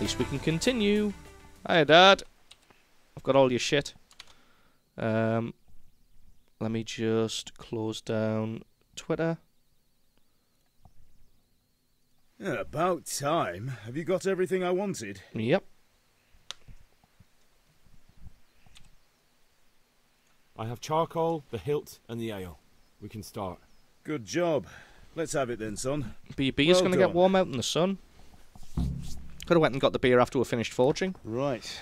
least we can continue. Hiya, Dad. I've got all your shit. Let me just close down Twitter. Yeah, about time. Have you got everything I wanted? Yep. I have charcoal, the hilt, and the ale. We can start. Good job. Let's have it then, son. But your beer's Well going to get done. warm out in the sun. Could have went and got the beer after we finished forging. Right.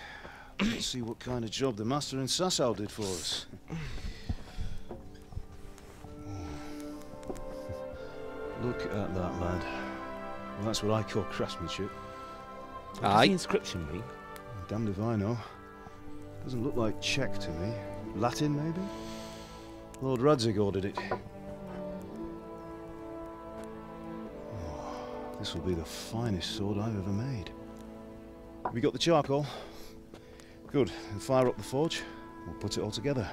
Let's see what kind of job the master in Sasau did for us. Look at that, lad. Well, that's what I call craftsmanship. What does the inscription mean? Damned if I know. Doesn't look like Czech to me. Latin, maybe? Lord Radzig ordered it. Oh, this will be the finest sword I've ever made. We got the charcoal? Good. Then fire up the forge. We'll put it all together.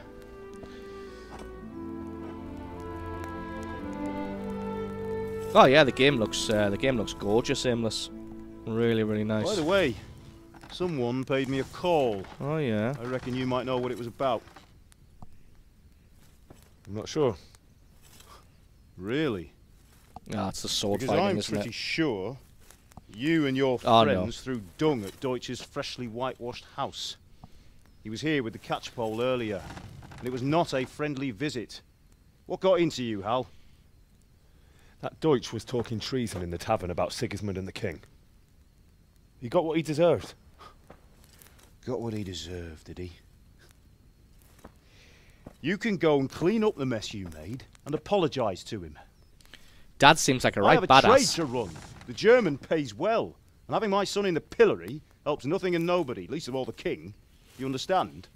Oh yeah, the game looks gorgeous, Aimless. Really, really nice. By the way, someone paid me a call. Oh yeah. I reckon you might know what it was about. I'm not sure. Really? Ah, it's the sword Because fighting, I'm isn't pretty it? sure you and your Oh, friends threw dung at Deutsch's freshly whitewashed house. He was here with the catchpole earlier, and it was not a friendly visit. What got into you, Hal? That Deutsch was talking treason in the tavern about Sigismund and the king. He got what he deserved. Got what he deserved, did he? You can go and clean up the mess you made and apologise to him. Dad seems like a I right have a trade badass. to run. The German pays well, and having my son in the pillory helps nothing and nobody, least of all the king. You understand?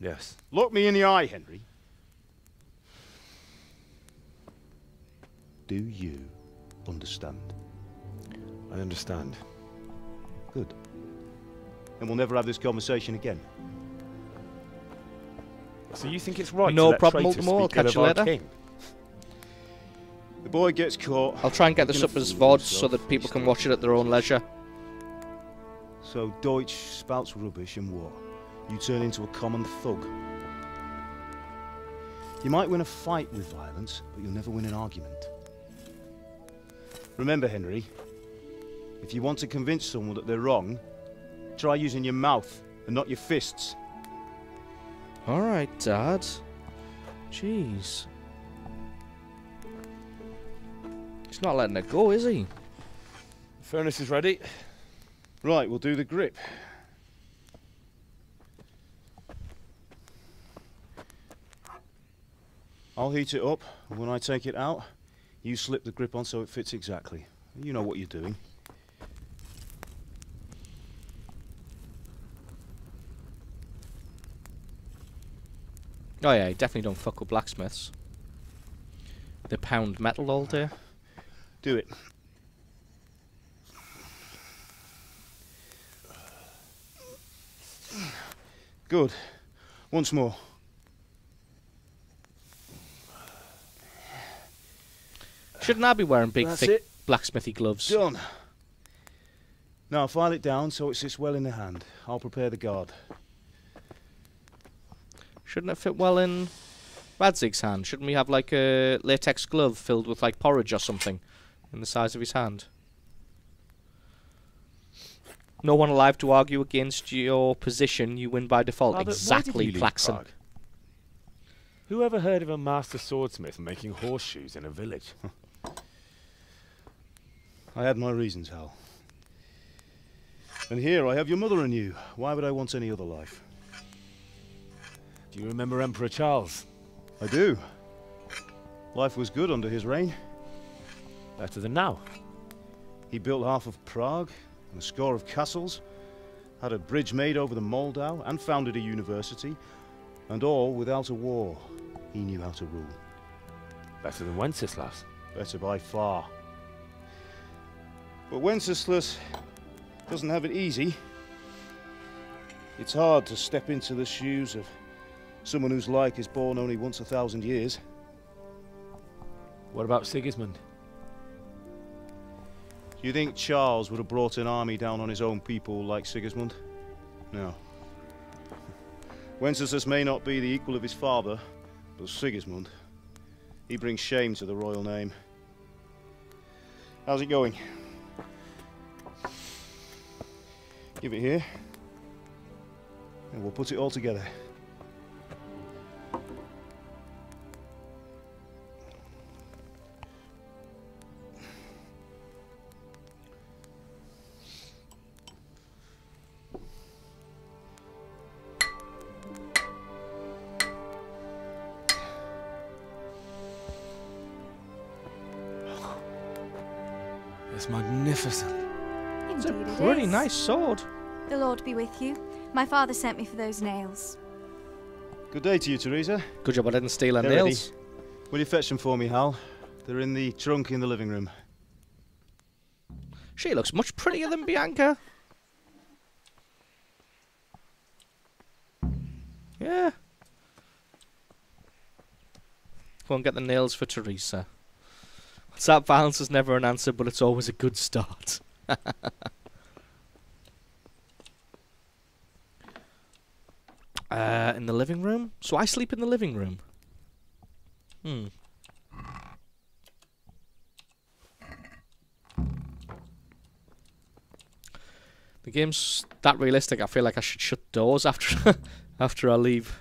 Yes. Look me in the eye, Henry. Do you understand? I understand. Good. And we'll never have this conversation again. So you think it's right No to let problem, traitors Multimore. I'll speak ill catch of you our later. king? The boy gets caught. I'll try and get this looking up a as fool VOD so himself. that people He's can still watch it at their own leisure. So Deutsch spouts rubbish and what? You turn into a common thug. You might win a fight with violence, but you'll never win an argument. Remember, Henry, if you want to convince someone that they're wrong, try using your mouth and not your fists. Alright, Dad. Jeez. He's not letting it go, is he? The furnace is ready. Right, we'll do the grip. I'll heat it up, and when I take it out, you slip the grip on so it fits exactly. You know what you're doing. Oh yeah, you definitely don't fuck with blacksmiths. They pound metal all day. Do it. Good. Once more. Shouldn't I be wearing big, That's thick it. blacksmithy gloves? Done. Now file it down so it sits well in the hand. I'll prepare the guard. Shouldn't it fit well in Radzig's hand? Shouldn't we have like a latex glove filled with like porridge or something in the size of his hand? No one alive to argue against your position. You win by default. Father, why Exactly, did you leave Claxon. Prague? Who ever heard of a master swordsmith making horseshoes in a village? I had my reasons, Hal. And here I have your mother and you. Why would I want any other life? Do you remember Emperor Charles? I do. Life was good under his reign. Better than now. He built half of Prague and a score of castles, had a bridge made over the Moldau, and founded a university, and all without a war. He knew how to rule. Better than Wenceslas. Better by far. But Wenceslas doesn't have it easy. It's hard to step into the shoes of someone whose like is born only once 1,000 years. What about Sigismund? You think Charles would have brought an army down on his own people like Sigismund? No. Wenceslas may not be the equal of his father, but Sigismund, he brings shame to the royal name. How's it going? Give it here, and we'll put it all together. It's magnificent. It's a Indeed it pretty is. nice sword. The Lord be with you. My father sent me for those nails. Good day to you, Teresa. Good job I didn't steal her They're nails. ready. Will you fetch them for me, Hal? They're in the trunk in the living room. She looks much prettier than Bianca. Yeah. Go and get the nails for Teresa. That balance is never an answer, but it's always a good start. In the living room? So I sleep in the living room? The game's that realistic, I feel like I should shut doors after after I leave.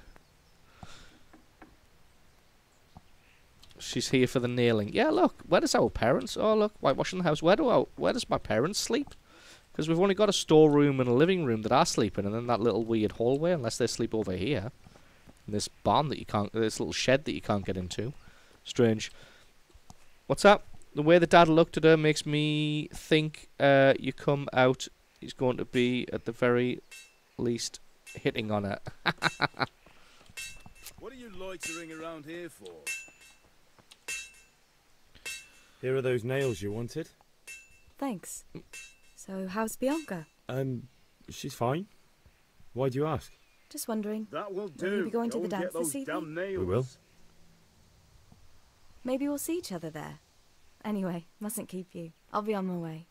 She's here for the nailing. Yeah, look, where does our parents... Oh, look, whitewashing the house. Where does my parents sleep? Because we've only got a storeroom and a living room that I sleep in, and then that little weird hallway, unless they sleep over here. And this barn that you can't... This little shed that you can't get into. Strange. What's that? The way the dad looked at her makes me think you come out... He's going to be, at the very least, hitting on her. What are you loitering around here for? Here are those nails you wanted. Thanks. So, how's Bianca? She's fine. Why do you ask? Just wondering. That will do. Will you be going to Go the and dance get those this evening? damn nails. We will. Maybe we'll see each other there. Anyway, mustn't keep you. I'll be on my way.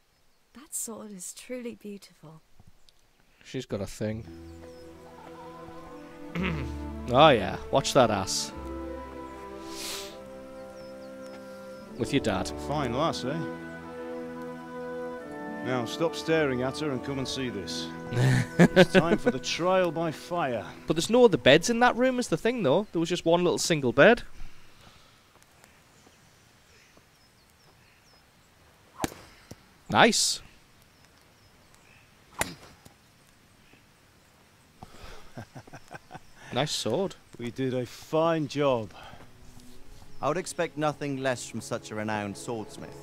That sword is truly beautiful. She's got a thing. Oh yeah, watch that ass. With your dad. Fine lass, eh? Now stop staring at her and come and see this. It's time for the trial by fire. But there's no other beds in that room is the thing though. There was just one little single bed. Nice. Nice sword. We did a fine job. I would expect nothing less from such a renowned swordsmith.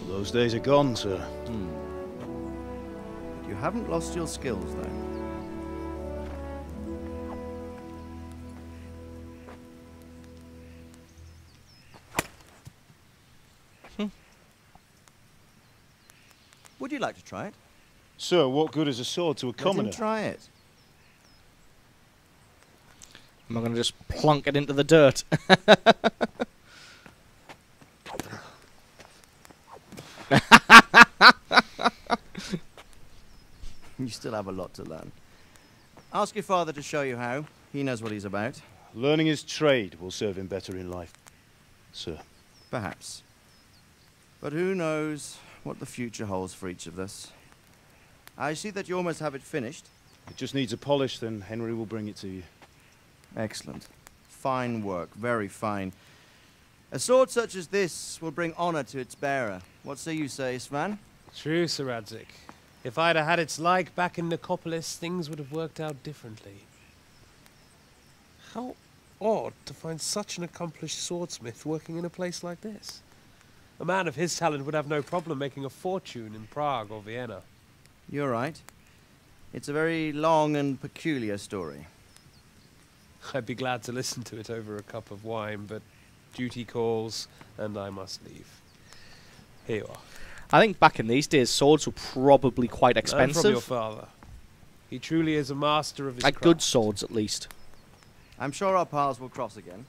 Those days are gone, sir. You haven't lost your skills, though. Would you like to try it? Sir, what good is a sword to a Let him commoner? try it. Am I going to just plonk it into the dirt? You still have a lot to learn. Ask your father to show you how. He knows what he's about. Learning his trade will serve him better in life, sir. Perhaps. But who knows what the future holds for each of us. I see that you almost have it finished. It just needs a polish, then Henry will bring it to you. Excellent. Fine work, very fine. A sword such as this will bring honor to its bearer. What say you, Svan? True, Sir Radzik. If I'd have had its like back in Nicopolis, things would have worked out differently. How odd to find such an accomplished swordsmith working in a place like this. A man of his talent would have no problem making a fortune in Prague or Vienna. You're right. It's a very long and peculiar story. I'd be glad to listen to it over a cup of wine, but duty calls, and I must leave. Here you are. I think back in these days, swords were probably quite And expensive. from your father. He truly is a master of his Like craft. good swords, at least. I'm sure our paths will cross again.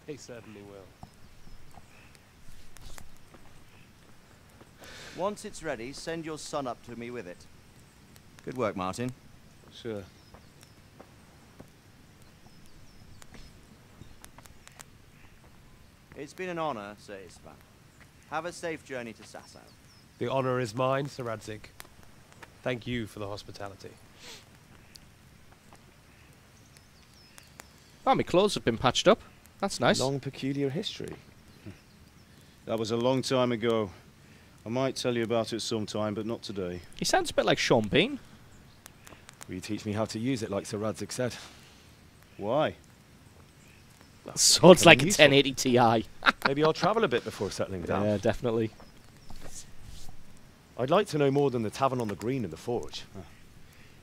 He certainly will. Once it's ready, send your son up to me with it. Good work, Martin. Sure. It's been an honor, Sir Isvan. Have a safe journey to Sasau. The honor is mine, Sir Radzig. Thank you for the hospitality. Oh, my clothes have been patched up. That's nice. Long, peculiar history. That was a long time ago. I might tell you about it sometime, but not today. He sounds a bit like Sean Bean. Will you teach me how to use it, like Sir Radzig said? Why? Swords like a useful. 1080 Ti. Maybe I'll travel a bit before settling down. Yeah, definitely. I'd like to know more than the tavern on the green and the forge.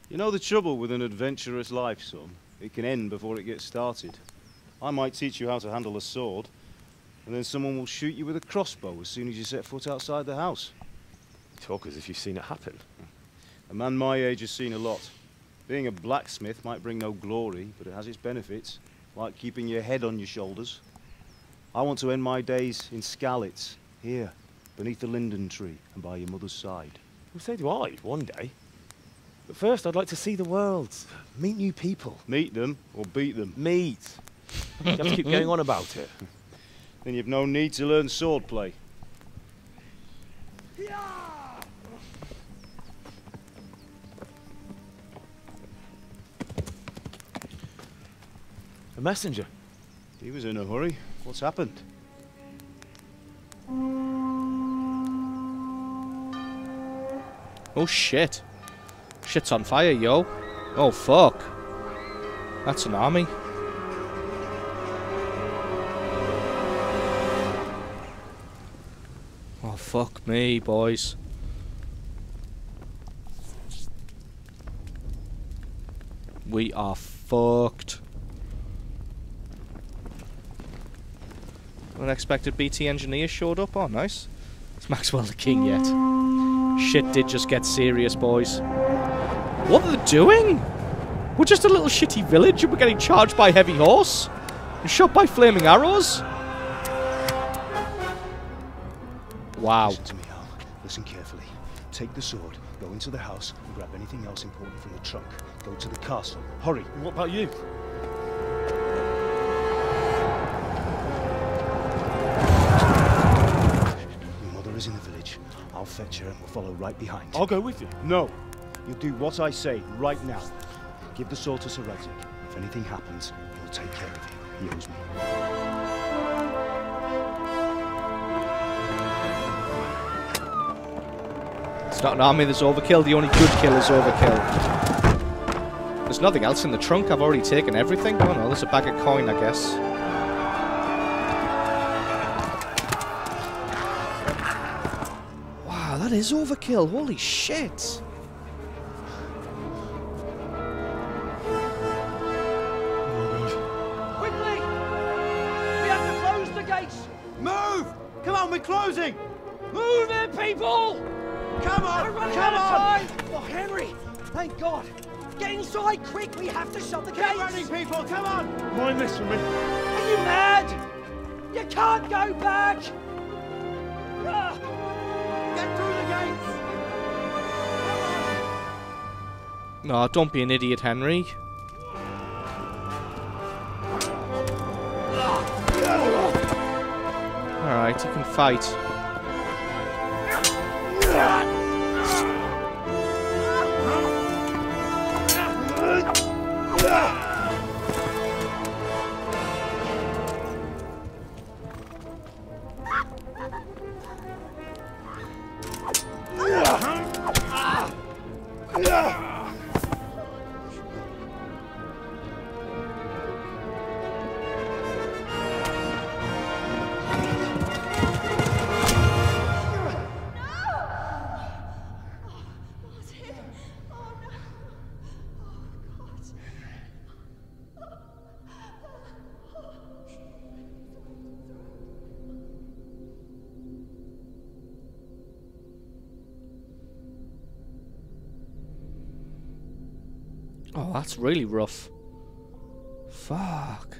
You know the trouble with an adventurous life, son? It can end before it gets started. I might teach you how to handle a sword, and then someone will shoot you with a crossbow as soon as you set foot outside the house. You talk as if you've seen it happen. A man my age has seen a lot. Being a blacksmith might bring no glory, but it has its benefits, like keeping your head on your shoulders. I want to end my days in Skalitz, here, beneath the linden tree and by your mother's side. Well, so do I, one day. But first, I'd like to see the world, meet new people. Meet them or beat them. Meet. You have to keep going on about it. Then you've no need to learn swordplay. A messenger. He was in a hurry. What's happened? Oh shit. Shit's on fire, yo. Oh fuck. That's an army. Oh fuck me, boys. We are fucked. Unexpected BT engineer showed up. Oh, nice. Is Maxwell the king yet? Shit did just get serious, boys. What are they doing? We're just a little shitty village and we're getting charged by heavy horse and shot by flaming arrows. Wow. Listen to me, Al. Listen carefully. Take the sword, go into the house, and grab anything else important from the trunk. Go to the castle. Hurry. What about you? Your mother is in the village. I'll fetch her and we'll follow right behind. I'll go with you. No. You'll do what I say right now. Give the sword to Sir Radzig. If anything happens, he'll take care of you. He owes me. It's not an army that's overkill. The only good kill is overkill. There's nothing else in the trunk. I've already taken everything. Oh no, there's a bag of coin, I guess. Wow, that is overkill. Holy shit. Quickly! We have to close the gates! Move! Come on, we're closing! Move it, people! Come on! We're running Come out of on! time! Oh, Henry! Thank God! Get inside, quick! We have to shut the Get gates! running, people! Come on! Mind this for me. Are you mad? You can't go back! Ah, Get through the gates! No, don't be an idiot, Henry. Alright, you can fight. Oh, that's really rough. Fuck.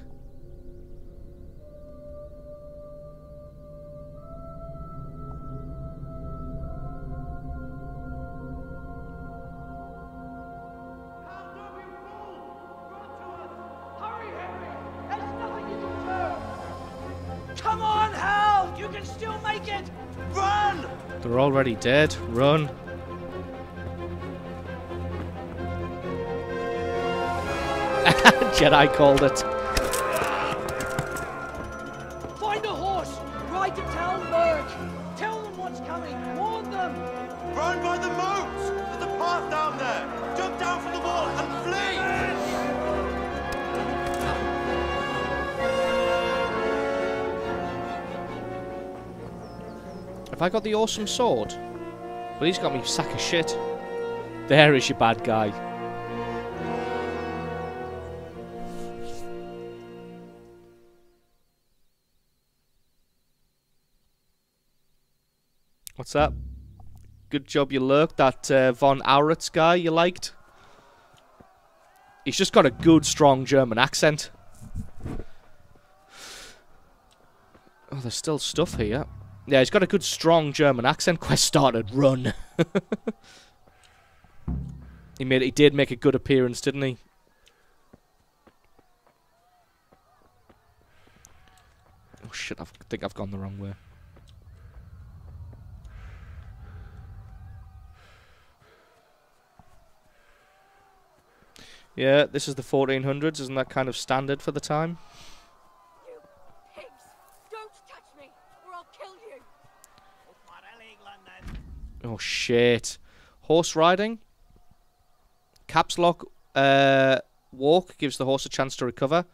take it! Run! They're already dead. Run. Jedi called it. Find a horse! Ride to town, Lurk! Tell them what's coming! Warn them! Run by the moats! There's a path down there! Jump down from the wall and flee! Have I got the awesome sword? But he's got me sack of shit. There is your bad guy. What's that? Good job you lurked. That von Auritz guy you liked. He's just got a good, strong German accent. Oh, there's still stuff here. Yeah, he's got a good, strong German accent. Quest started. Run. He did make a good appearance, didn't he? Oh shit! I think I've gone the wrong way. Yeah, this is the 1400s. Isn't that kind of standard for the time? You pigs! Don't touch me, or I'll kill you! Oh shit! Horse riding. Caps lock. Walk gives the horse a chance to recover.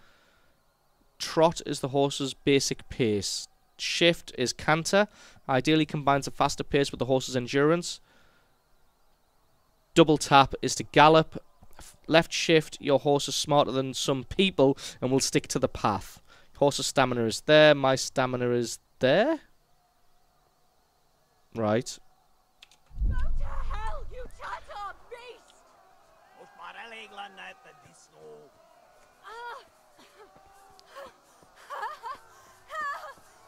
Trot is the horse's basic pace. Shift is canter. Ideally combines a faster pace with the horse's endurance. Double tap is to gallop. Left shift, your horse is smarter than some people and will stick to the path. Horse's stamina is there. My stamina is there. Right. Go to hell, you tatter beast!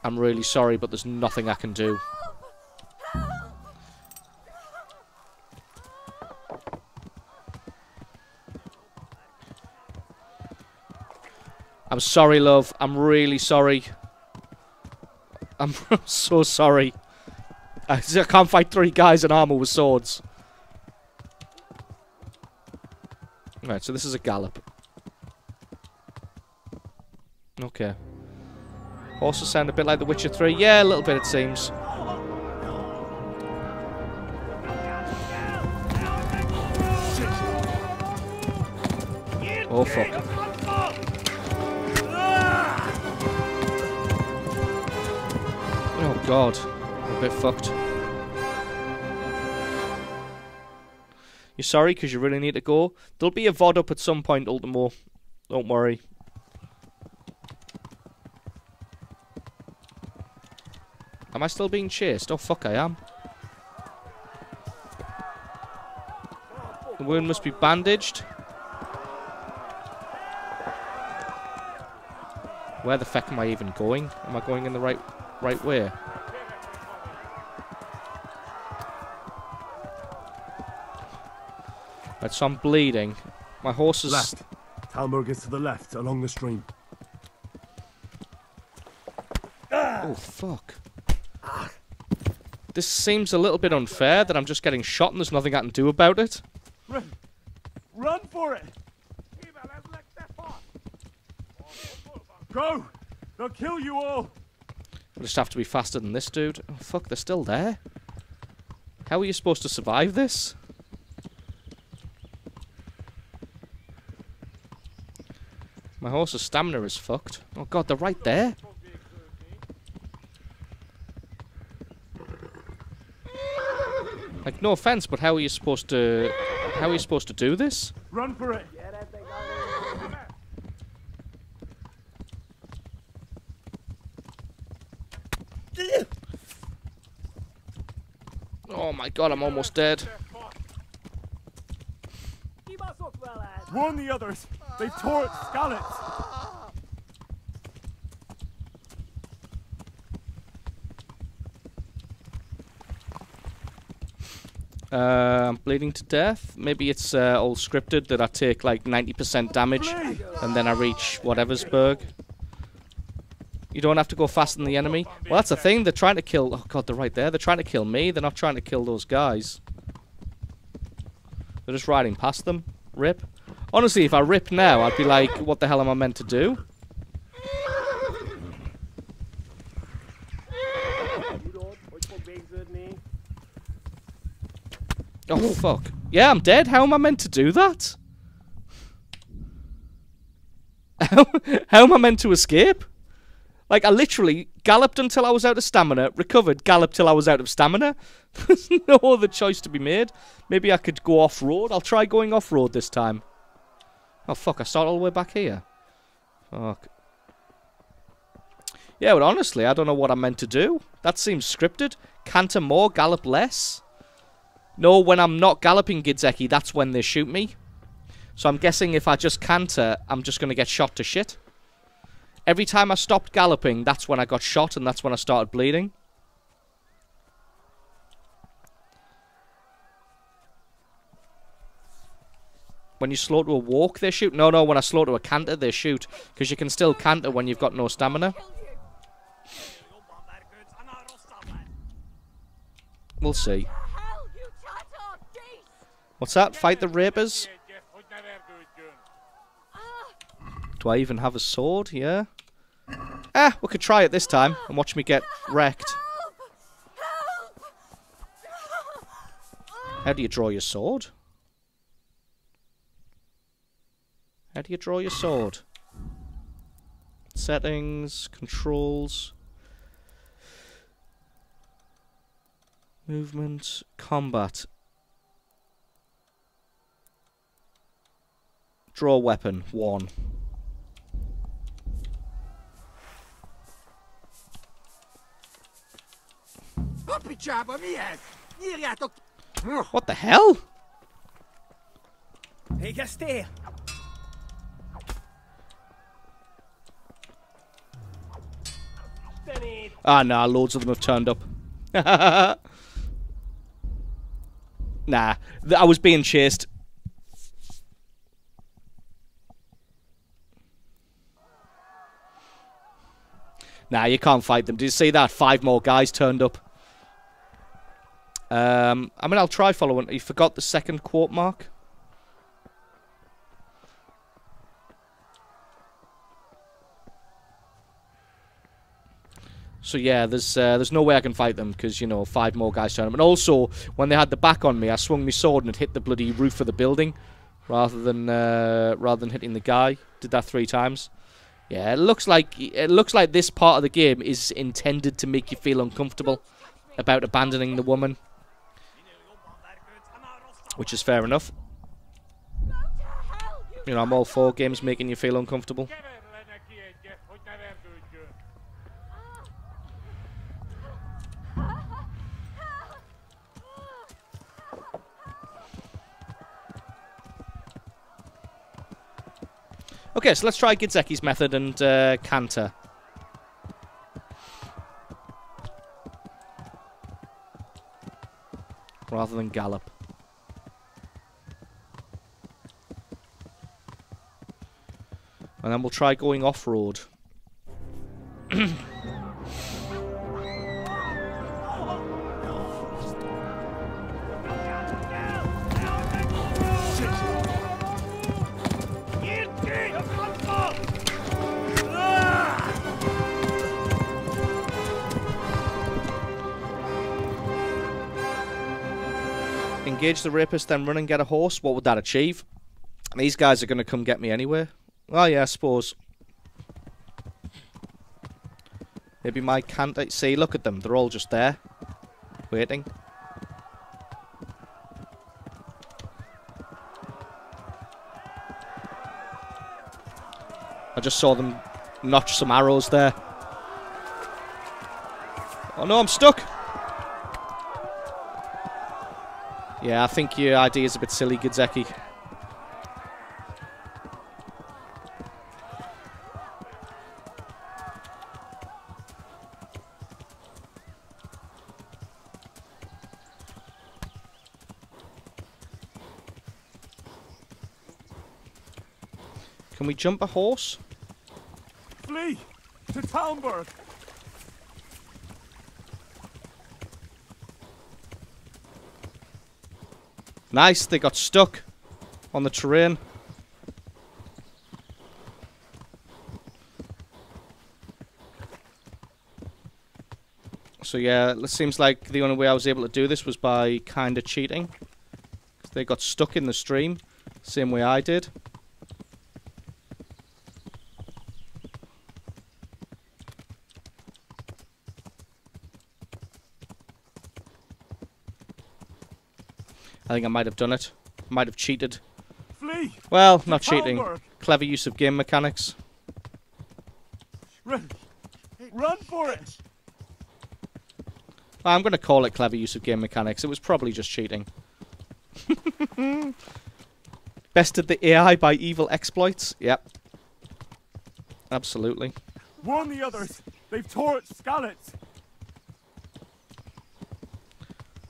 I'm really sorry, but there's nothing I can do. I'm sorry, love. I'm really sorry. I'm so sorry. I can't fight 3 guys in armor with swords. Right, so this is a gallop. Okay. Horses sound a bit like The Witcher 3. Yeah, a little bit it seems. Oh fuck. Oh god. I'm a bit fucked. You sorry because you really need to go? There'll be a VOD up at some point, Ultimo. Don't worry. Am I still being chased? Oh fuck, I am. The wound must be bandaged. Where the fuck am I even going? Am I going in the right way? Right, so I'm bleeding. My horse is... Left. Talmberg is to the left, along the stream. Oh, fuck. This seems a little bit unfair that I'm just getting shot and there's nothing I can do about it. Run for it! Go! They'll kill you all! I just have to be faster than this dude. Oh, fuck, they're still there. How are you supposed to survive this? My horse's stamina is fucked. Oh god, they're right there. Like, no offense, but how are you supposed to do this? Run for it! Oh my god, I'm almost dead. Warn the others! They've tore its scallops! I'm bleeding to death. Maybe it's all scripted that I take like 90% damage and then I reach whatever's berg. You don't have to go faster than the enemy. Well, that's the thing. They're trying to kill... Oh, God, they're right there. They're trying to kill me. They're not trying to kill those guys. They're just riding past them. Rip. Honestly, if I rip now, I'd be like, what the hell am I meant to do? Oh, fuck. Yeah, I'm dead. How am I meant to do that? How am I meant to escape? Like, I literally galloped until I was out of stamina, recovered, galloped till I was out of stamina. There's no other choice to be made. Maybe I could go off-road. I'll try going off-road this time. Oh, fuck, I start all the way back here. Fuck. Yeah, but honestly, I don't know what I'm meant to do. That seems scripted. Canter more, gallop less. No, when I'm not galloping Gidzeki, that's when they shoot me. So I'm guessing if I just canter, I'm just going to get shot to shit. Every time I stopped galloping, that's when I got shot, and that's when I started bleeding. When you slow to a walk, they shoot? No, when I slow to a canter, they shoot. Because you can still canter when you've got no stamina. We'll see. What's that? Fight the rapers? Do I even have a sword? Yeah. Ah, we could try it this time and watch me get wrecked. How do you draw your sword? How do you draw your sword? Settings, controls, movement, combat. Draw weapon, 1. What the hell? Ah, nah, loads of them have turned up. Nah, I was being chased. Nah, you can't fight them. Did you see that? 5 more guys turned up. I mean, I'll try following. You forgot the second quote mark? So yeah, there's no way I can fight them because, you know, 5 more guys turned up. And also, when they had the back on me, I swung my sword and it hit the bloody roof of the building rather than hitting the guy. Did that 3 times. Yeah, it looks like this part of the game is intended to make you feel uncomfortable about abandoning the woman, which is fair enough. You know, I'm all for games making you feel uncomfortable. Okay, so let's try Gidzeki's method and canter. Rather than gallop. And then we'll try going off-road. Engage the rapist, then run and get a horse. What would that achieve? These guys are going to come get me anyway. Oh yeah, I suppose. Maybe my canter... See, look at them. They're all just there. Waiting. I just saw them notch some arrows there. Oh no, I'm stuck! Yeah, I think your idea is a bit silly, Gidzeki. Can we jump a horse? Flee! To Talmberg! Nice, they got stuck on the terrain. So yeah, it seems like the only way I was able to do this was by kind of cheating. They got stuck in the stream, same way I did. I think I might have done it. Might have cheated. Flee! Well, not cheating. Talmberg! Clever use of game mechanics. Run for it! I'm going to call it clever use of game mechanics. It was probably just cheating. Bested the AI by evil exploits. Yep. Absolutely. Warn the others! They've tore at Skalitz!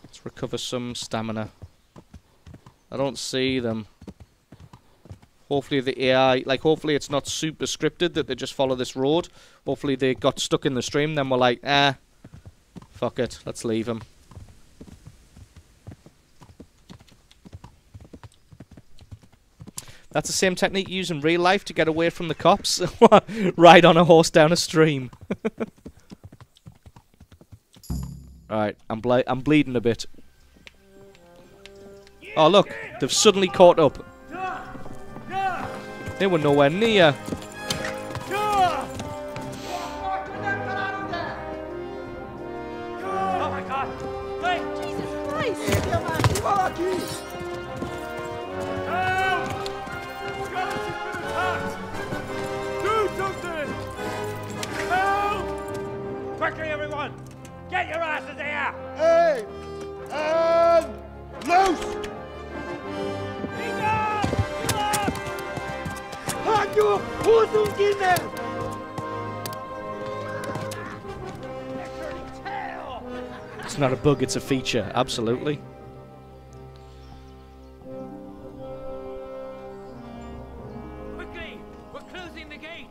Let's recover some stamina. I don't see them. Hopefully the AI, like hopefully it's not super scripted that they just follow this road. Hopefully they got stuck in the stream, then we're like, fuck it, let's leave them. That's the same technique you use in real life to get away from the cops. Ride on a horse down a stream. Alright, I'm bleeding a bit. Oh look, they've suddenly caught up. They were nowhere near. Oh my God! Wait! Jesus Christ! Help! Skalitz has been attacked! Do something! Help! Quickly, everyone! Get your asses here! Hey! And loose! It's not a bug, it's a feature. Absolutely. Quickly! We're closing the gate!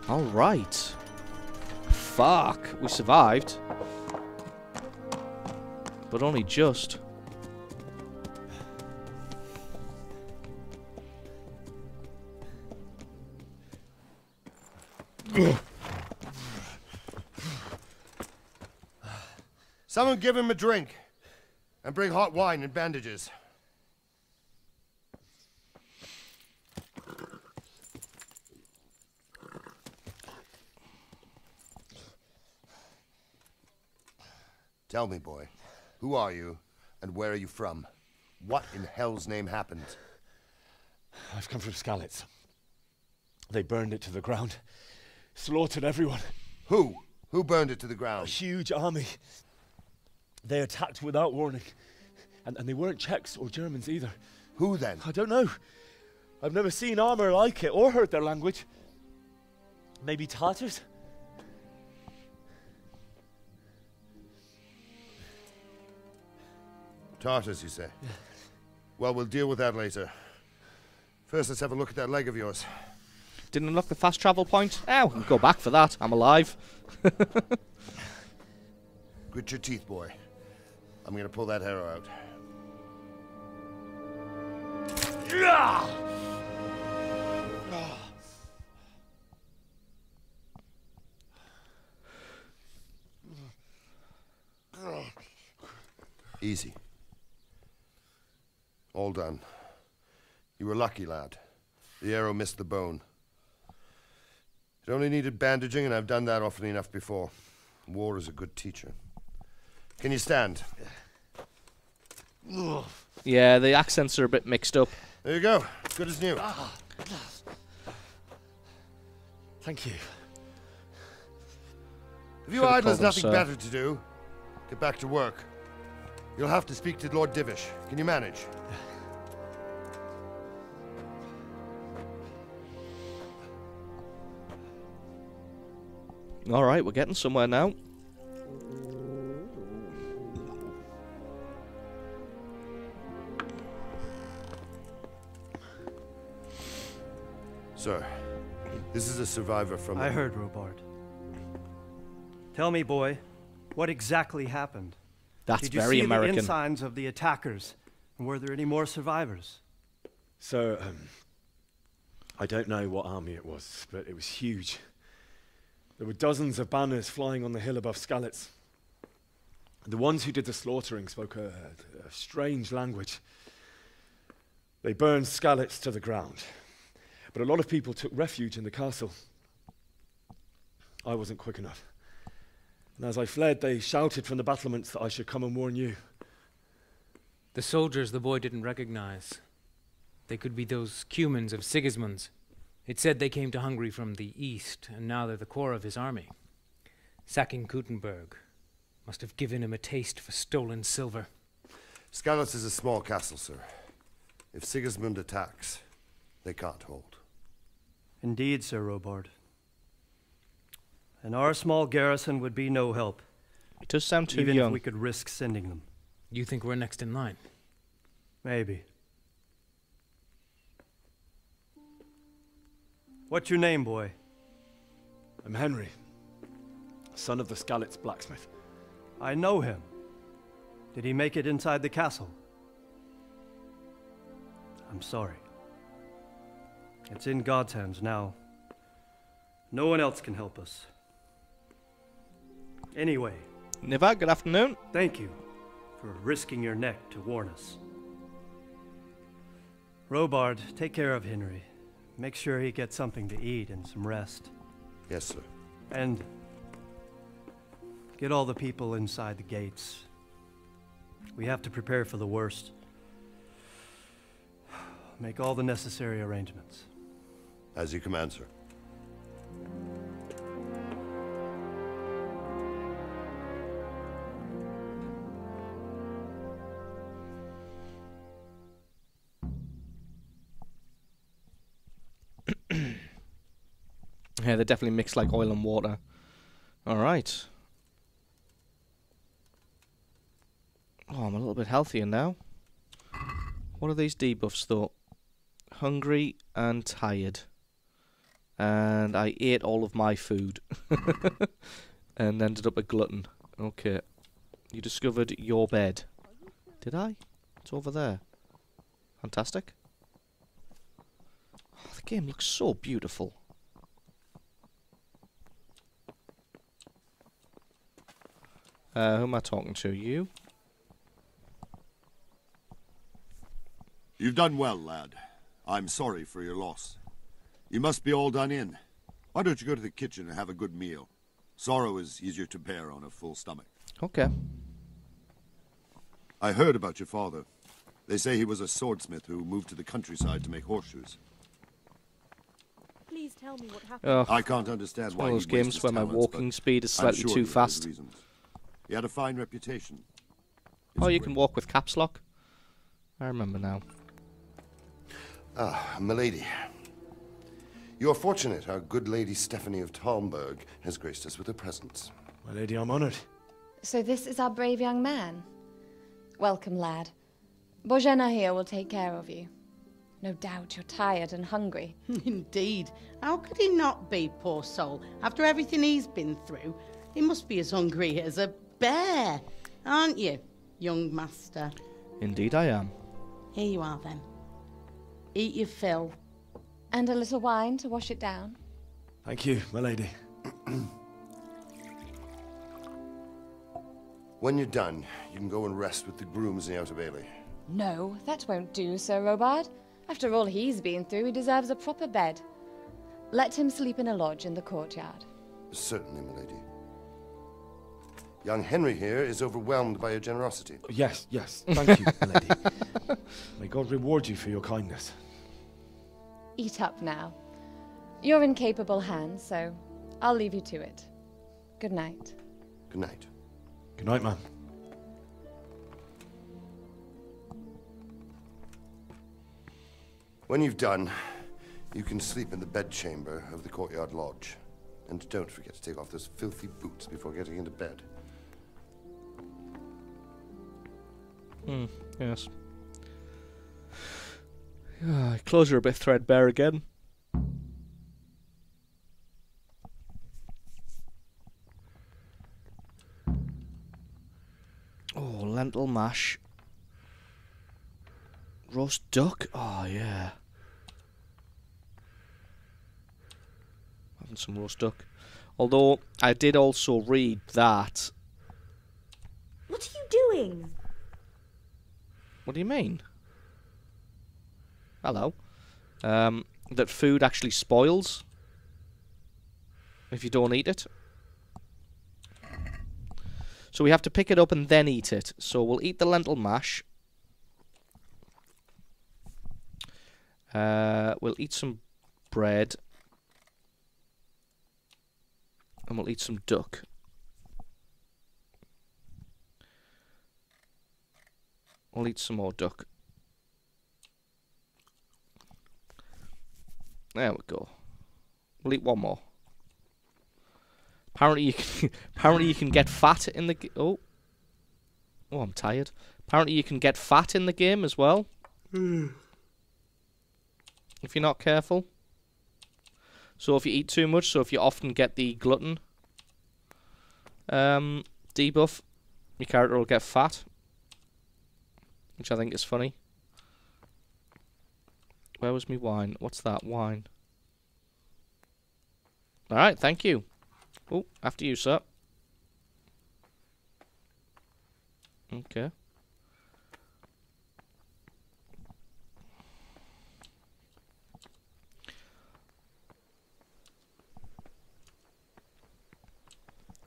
Alright. Fuck. We survived. But only just. Someone give him a drink. And bring hot wine and bandages. Tell me, boy, who are you and where are you from? What in hell's name happened? I've come from Skalitz. They burned it to the ground. Slaughtered everyone. Who? Who burned it to the A ground? huge army. They attacked without warning. And they weren't Czechs or Germans either. Who then? I don't know. I've never seen armor like it or heard their language. Maybe Tartars? Tartars, you say? Well, we'll deal with that later. First, let's have a look at that leg of yours. Didn't unlock the fast travel point? Oh, we can go back for that. I'm alive. Grit your teeth, boy. I'm gonna pull that arrow out. Easy. All done. You were lucky, lad. The arrow missed the bone. It only needed bandaging, and I've done that often enough before. War is a good teacher. Can you stand? Yeah, the accents are a bit mixed up. There you go. Good as new. Thank you. If you Should've idlers called him nothing sir. better to do, get back to work. You'll have to speak to Lord Divish. Can you manage? Alright, we're getting somewhere now. Sir, this is a survivor from... I heard, Robard. Tell me, boy, what exactly happened? That's Did you very see American. the ensigns of the attackers? And were there any more survivors? So, I don't know what army it was, but it was huge. There were dozens of banners flying on the hill above Skalitz. The ones who did the slaughtering spoke a strange language. They burned Skalitz to the ground, but a lot of people took refuge in the castle. I wasn't quick enough. And as I fled, they shouted from the battlements that I should come and warn you. The soldiers the boy didn't recognize. They could be those Cumans of Sigismund's. It said they came to Hungary from the east, and now they're the core of his army. Sacking Gutenberg must have given him a taste for stolen silver. Skalitz is a small castle, sir. If Sigismund attacks, they can't hold. Indeed, Sir Robard. And our small garrison would be no help. It does sound too even young. if we could risk sending them. You think we're next in line? Maybe. What's your name, boy? I'm Henry, son of the Skalitz blacksmith. I know him. Did he make it inside the castle? I'm sorry. It's in God's hands now. No one else can help us. Anyway. Niva, good afternoon. Thank you for risking your neck to warn us. Robard, take care of Henry. Make sure he gets something to eat and some rest. Yes, sir. And get all the people inside the gates. We have to prepare for the worst. Make all the necessary arrangements. As you command, sir. Yeah, they definitely mix like oil and water. Alright. Oh, I'm a little bit healthier now. What are these debuffs though? Hungry and tired. And I ate all of my food. And ended up a glutton. Okay. You discovered your bed. Did I? It's over there. Fantastic. Oh, the game looks so beautiful. Who am I talking to? You? You've done well, lad. I'm sorry for your loss. You must be all done in. Why don't you go to the kitchen and have a good meal? Sorrow is easier to bear on a full stomach. Okay. I heard about your father. They say he was a swordsmith who moved to the countryside to make horseshoes. Please tell me what happened. I can't understand it's why one of those games where my walking speed is slightly too fast. He had a fine reputation. Oh, you can walk with caps lock? I remember now. Ah, milady. You are fortunate our good lady Stephanie of Talmberg has graced us with her presence. My lady, I'm honored. So this is our brave young man. Welcome, lad. Bozhena here will take care of you. No doubt you're tired and hungry. Indeed. How could he not be, poor soul? After everything he's been through, he must be as hungry as a bear, aren't you, young master? Indeed I am. Here you are, then. Eat your fill. And a little wine to wash it down. Thank you, my lady. When you're done, you can go and rest with the grooms in the Outer Bailey. No, that won't do, Sir Robard. After all he's been through, he deserves a proper bed. Let him sleep in a lodge in the courtyard. Certainly, milady. Young Henry here is overwhelmed by your generosity. Yes, yes. Thank you, milady. May God reward you for your kindness. Eat up now. You're in capable hands, so I'll leave you to it. Good night. Good night. Good night, ma'am. When you've done, you can sleep in the bedchamber of the courtyard lodge. And don't forget to take off those filthy boots before getting into bed. Yes. Clothes are a bit threadbare again. Lentil mash. Roast duck? Oh, yeah. Having some roast duck. Although, I did also read that... What are you doing? What do you mean? Hello. That food actually spoils if you don't eat it. So we have to pick it up and then eat it. So we'll eat the lentil mash. We'll eat some bread. And we'll eat some duck. We'll eat some more duck. There we go. We'll eat one more. Apparently you can get fat in the oh, I'm tired. Apparently you can get fat in the game as well. If you're not careful. So if you eat too much, so if you often get the glutton debuff, your character will get fat. Which I think is funny. Where was me wine? What's that? Wine. Alright, thank you. Oh, after you, sir. Okay.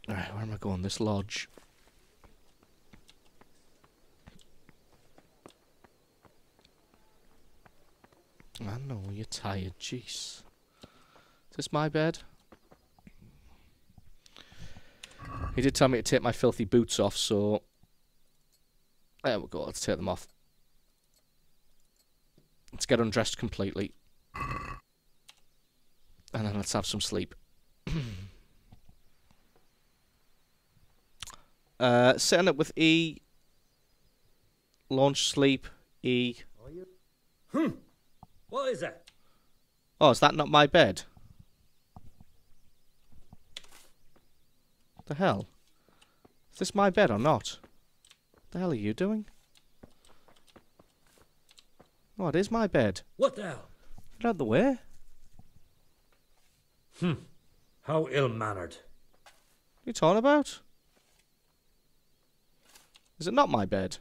Alright, where am I going? This lodge. I know, you're tired, jeez. Is this my bed? He did tell me to take my filthy boots off, so... There we go, let's take them off. Let's get undressed completely. And then let's have some sleep. Setting up with E. Launch sleep, E. What is that? Oh, is that not my bed? The hell? Is this my bed or not? The hell are you doing? Oh, it is my bed. What the hell? Get out of the way. How ill-mannered. What are you talking about? Is it not my bed?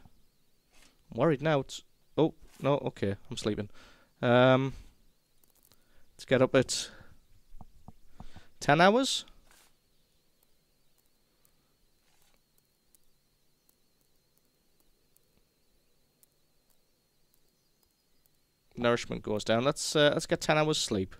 I'm worried now. It's... Oh, no, okay. I'm sleeping. Let's get up at 10 hours. Nourishment goes down. Let's get 10 hours sleep.